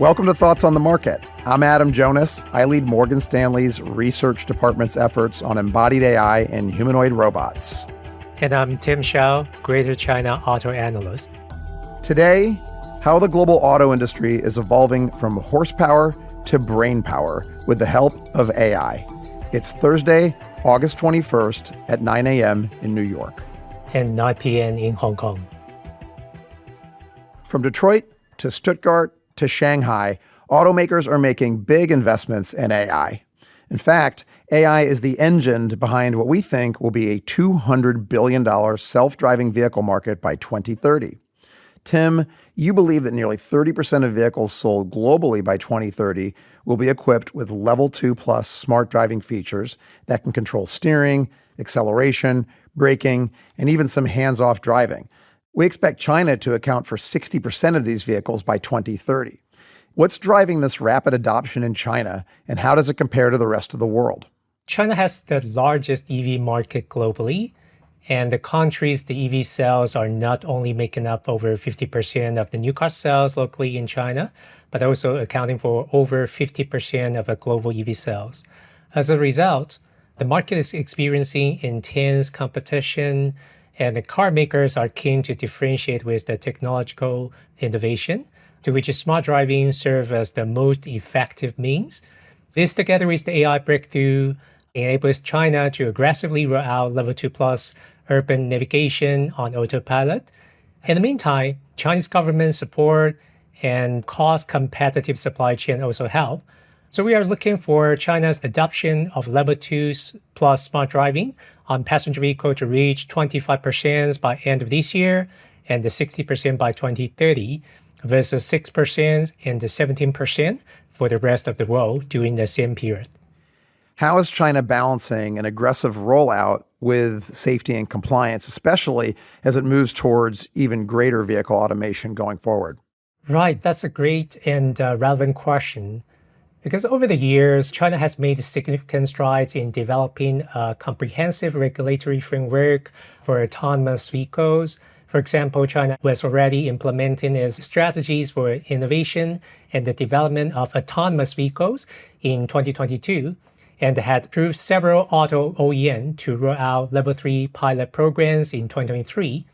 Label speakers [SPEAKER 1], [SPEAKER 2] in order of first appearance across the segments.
[SPEAKER 1] Welcome to Thoughts on the Market. I'm Adam Jonas. I lead Morgan Stanley's research department's efforts on embodied AI and humanoid robots.
[SPEAKER 2] And I'm Tim Shao, Greater China Auto Analyst.
[SPEAKER 1] Today, how the global auto industry is evolving from horsepower to brainpower with the help of AI. It's Thursday, August 21st at 9 a.m. in New York.
[SPEAKER 2] And 9 p.m. in Hong Kong.
[SPEAKER 1] From Detroit to Stuttgart to Shanghai, automakers are making big investments in AI. In fact, AI is the engine behind what we think will be a $200 billion self-driving vehicle market by 2030. Tim, you believe that nearly 30% of vehicles sold globally by 2030 will be equipped with Level 2 plus smart driving features that can control steering, acceleration, braking, and even some hands-off driving. We expect China to account for 60% of these vehicles by 2030. What's driving this rapid adoption in China, and how does it compare to the rest of the world?
[SPEAKER 2] China has the largest EV market globally, and the country's EV sales are not only making up over 50% of the new car sales locally in China, but also accounting for over 50% of the global EV sales. As a result, the market is experiencing intense competition, and the car makers are keen to differentiate with the technological innovation, to which smart driving serves as the most effective means. This, together with the AI breakthrough, enables China to aggressively roll out Level 2 plus urban navigation on autopilot. In the meantime, Chinese government support and cost-competitive supply chain also help. So we are looking for China's adoption of Level 2 plus smart driving on passenger vehicle to reach 25% by end of this year and the 60% by 2030 versus 6% and the 17% for the rest of the world during the same period.
[SPEAKER 1] How is China balancing an aggressive rollout with safety and compliance, especially as it moves towards even greater vehicle automation going forward?
[SPEAKER 2] Right, that's a great and relevant question. Because over the years, China has made significant strides in developing a comprehensive regulatory framework for autonomous vehicles. For example, China was already implementing its strategies for innovation and the development of autonomous vehicles in 2022, and had approved several auto OEM to roll out Level 3 pilot programs in 2023.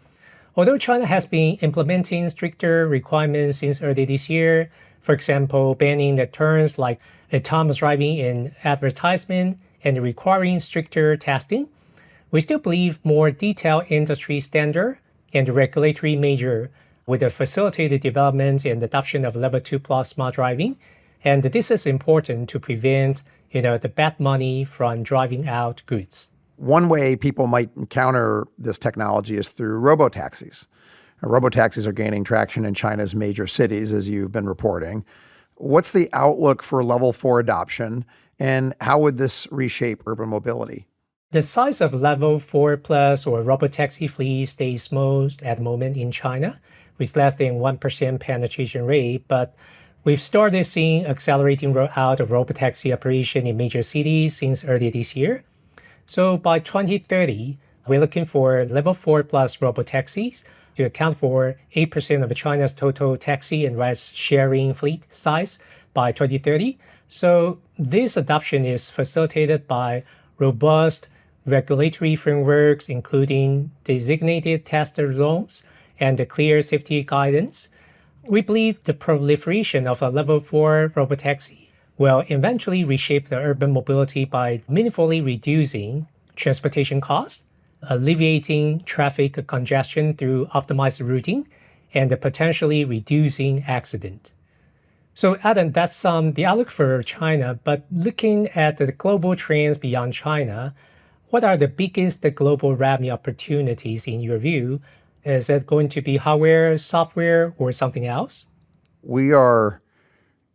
[SPEAKER 2] Although China has been implementing stricter requirements since early this year, for example, banning the terms like autonomous driving in advertisement and requiring stricter testing, we still believe more detailed industry standard and regulatory measure would facilitate the development and adoption of Level 2 plus smart driving. And this is important to prevent the bad money from driving out goods.
[SPEAKER 1] One way people might encounter this technology is through robotaxis. Robotaxis are gaining traction in China's major cities, as you've been reporting. What's the outlook for Level 4 adoption, and how would this reshape urban mobility?
[SPEAKER 2] The size of Level 4 plus or robotaxi fleet stays small at the moment in China, with less than 1% penetration rate, but we've started seeing accelerating rollout of robotaxi operation in major cities since early this year. So by 2030, we're looking for Level 4 plus robotaxis to account for 8% of China's total taxi and ride-sharing fleet size by 2030. So this adoption is facilitated by robust regulatory frameworks, including designated tester zones and the clear safety guidance. We believe the proliferation of a Level 4 robotaxi will eventually reshape the urban mobility by meaningfully reducing transportation costs, alleviating traffic congestion through optimized routing, and potentially reducing accident. So Adam, that's the outlook for China, but looking at the global trends beyond China, what are the biggest global revenue opportunities in your view? Is it going to be hardware, software, or something else?
[SPEAKER 1] We are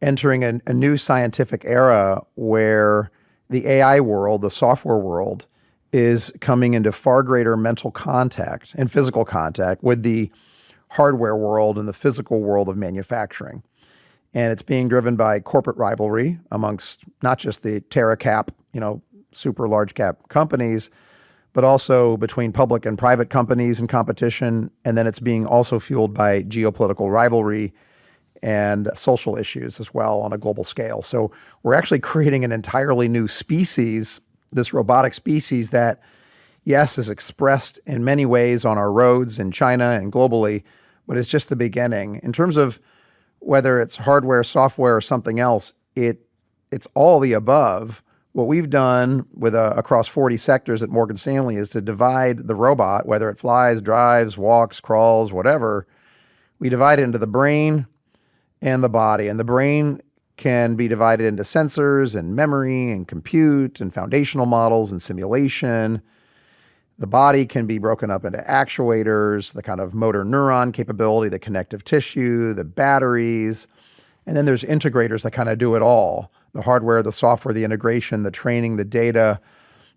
[SPEAKER 1] entering a new scientific era where the AI world, the software world, is coming into far greater mental contact and physical contact with the hardware world and the physical world of manufacturing. And it's being driven by corporate rivalry amongst not just the TerraCap, super large cap companies, but also between public and private companies in competition. And then it's being also fueled by geopolitical rivalry and social issues as well on a global scale. So we're actually creating an entirely new species, this robotic species that, yes, is expressed in many ways on our roads in China and globally, but it's just the beginning. In terms of whether it's hardware, software, or something else, it's all the above. What we've done with across 40 sectors at Morgan Stanley is to divide the robot, whether it flies, drives, walks, crawls, whatever. We divide it into the brain and the body. And the brain can be divided into sensors and memory and compute and foundational models and simulation. The body can be broken up into actuators, the kind of motor neuron capability, the connective tissue, the batteries. And then there's integrators that kind of do it all. The hardware, the software, the integration, the training, the data,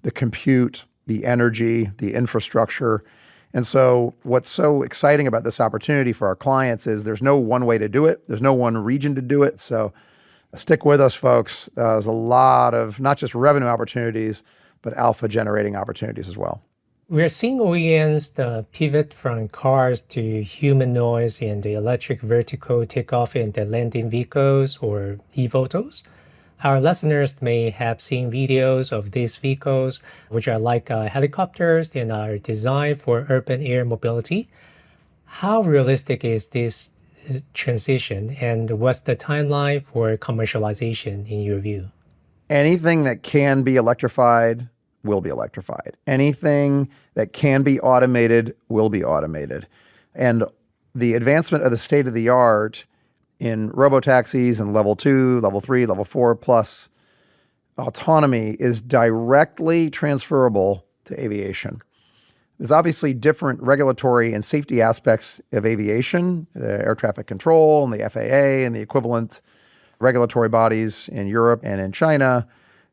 [SPEAKER 1] the compute, the energy, the infrastructure. And so what's so exciting about this opportunity for our clients is there's no one way to do it. There's no one region to do it. So stick with us, folks. There's a lot of not just revenue opportunities, but alpha generating opportunities as well.
[SPEAKER 2] We're seeing OEMs pivot from cars to humanoids and the electric vertical takeoff and the landing vehicles or eVTOLs. Our listeners may have seen videos of these vehicles, which are like helicopters and are designed for urban air mobility. How realistic is this transition, and what's the timeline for commercialization in your view?
[SPEAKER 1] Anything that can be electrified will be electrified. Anything that can be automated will be automated. And the advancement of the state of the art in robotaxis and level 2, level 3, level 4 plus autonomy is directly transferable to aviation. There's obviously different regulatory and safety aspects of aviation, the air traffic control and the FAA and the equivalent regulatory bodies in Europe and in China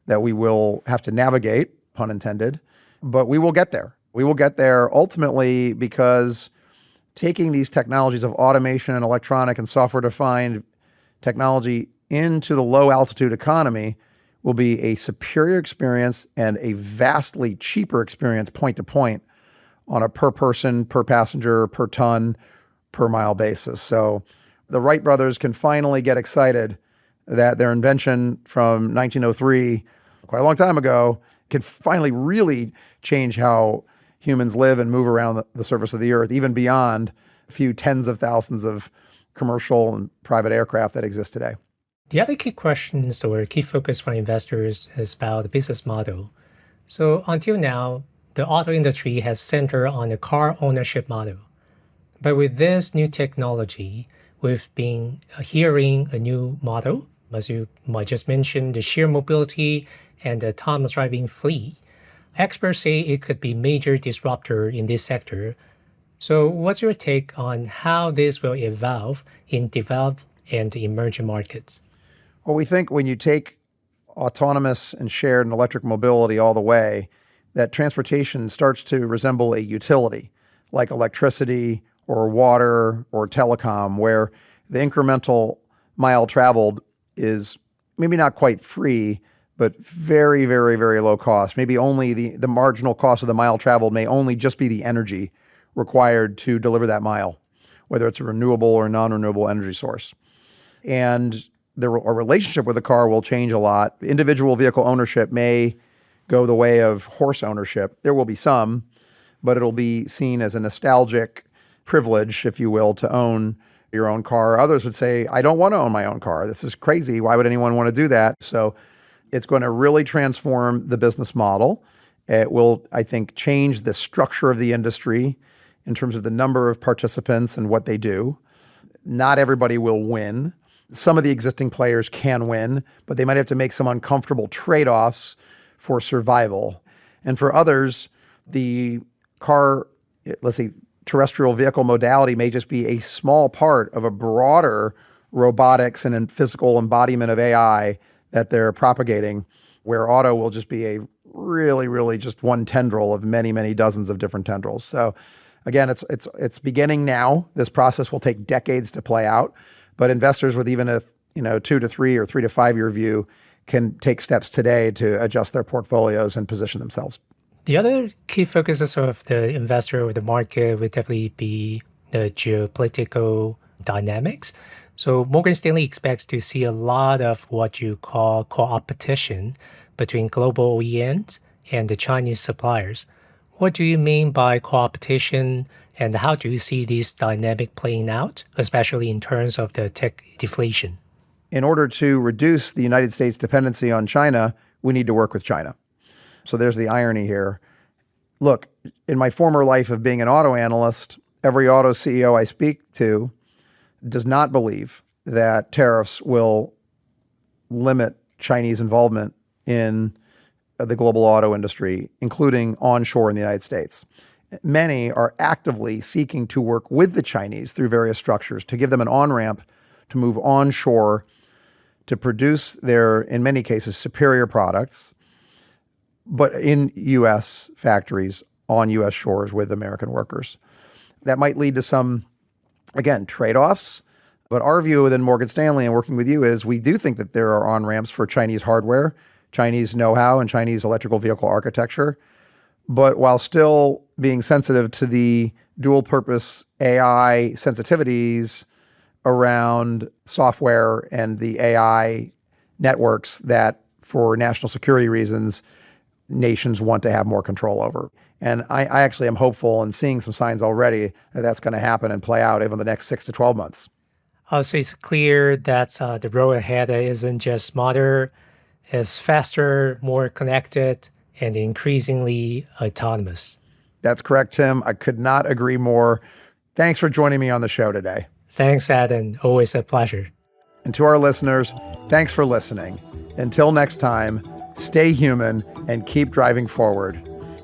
[SPEAKER 1] that we will have to navigate, pun intended, but we will get there. We will get there ultimately because taking these technologies of automation and electronic and software-defined technology into the low-altitude economy will be a superior experience and a vastly cheaper experience point-to-point on a per-person, per-passenger, per-ton, per-mile basis. So the Wright brothers can finally get excited that their invention from 1903, quite a long time ago, can finally really change how humans live and move around the surface of the earth, even beyond a few tens of thousands of commercial and private aircraft that exist today.
[SPEAKER 2] The other key questions or key focus for investors is about the business model. So until now, the auto industry has centered on the car ownership model. But with this new technology, we've been hearing a new model, as you might just mentioned, the shared mobility and the autonomous driving fleet. Experts say it could be a major disruptor in this sector. So what's your take on how this will evolve in developed and emerging markets?
[SPEAKER 1] Well, we think when you take autonomous and shared and electric mobility all the way, that transportation starts to resemble a utility like electricity or water or telecom, where the incremental mile traveled is maybe not quite free, but very, very, very low cost. Maybe only the marginal cost of the mile traveled may only just be the energy required to deliver that mile, whether it's a renewable or non-renewable energy source. And our relationship with the car will change a lot. Individual vehicle ownership may go the way of horse ownership. There will be some, but it'll be seen as a nostalgic privilege, if you will, to own your own car. Others would say, I don't want to own my own car. This is crazy. Why would anyone want to do that? So it's going to really transform the business model. It will, I think, change the structure of the industry in terms of the number of participants and what they do. Not everybody will win. Some of the existing players can win, but they might have to make some uncomfortable trade-offs for survival. And for others, the car, let's say, terrestrial vehicle modality may just be a small part of a broader robotics and physical embodiment of AI that they're propagating, where auto will just be a really, really just one tendril of many, many dozens of different tendrils. So again, it's beginning now. This process will take decades to play out, but investors with even a 2 to 3 or 3 to 5 year view can take steps today to adjust their portfolios and position themselves.
[SPEAKER 2] The other key focuses of the investor or the market would definitely be the geopolitical dynamics. So Morgan Stanley expects to see a lot of what you call co-opetition between global OEMs and the Chinese suppliers. What do you mean by co-opetition, and how do you see this dynamic playing out, especially in terms of the tech deflation?
[SPEAKER 1] In order to reduce the United States' dependency on China, we need to work with China. So there's the irony here. Look, in my former life of being an auto analyst, every auto CEO I speak to does not believe that tariffs will limit Chinese involvement in the global auto industry, including onshore in the United States. Many are actively seeking to work with the Chinese through various structures to give them an on-ramp to move onshore to produce their, in many cases, superior products, but in U.S. factories on U.S. shores with American workers. That might lead to some, again, trade-offs. But our view within Morgan Stanley and working with you is we do think that there are on-ramps for Chinese hardware, Chinese know-how, and Chinese electrical vehicle architecture. But while still being sensitive to the dual-purpose AI sensitivities around software and the AI networks that, for national security reasons, nations want to have more control over. And I actually am hopeful and seeing some signs already that that's going to happen and play out over the next 6 to 12 months.
[SPEAKER 2] So it's clear that the road ahead isn't just smarter, it's faster, more connected, and increasingly autonomous.
[SPEAKER 1] That's correct, Tim. I could not agree more. Thanks for joining me on the show today.
[SPEAKER 2] Thanks, Adam. Always a pleasure.
[SPEAKER 1] And to our listeners, thanks for listening. Until next time, stay human and keep driving forward.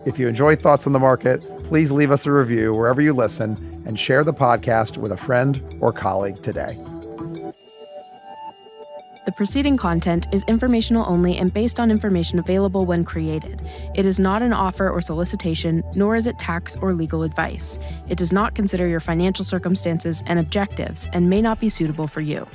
[SPEAKER 1] If you enjoy Thoughts on the Market, please leave us a review wherever you listen and share the podcast with a friend or colleague today.
[SPEAKER 3] The preceding content is informational only and based on information available when created. It is not an offer or solicitation, nor is it tax or legal advice. It does not consider your financial circumstances and objectives and may not be suitable for you.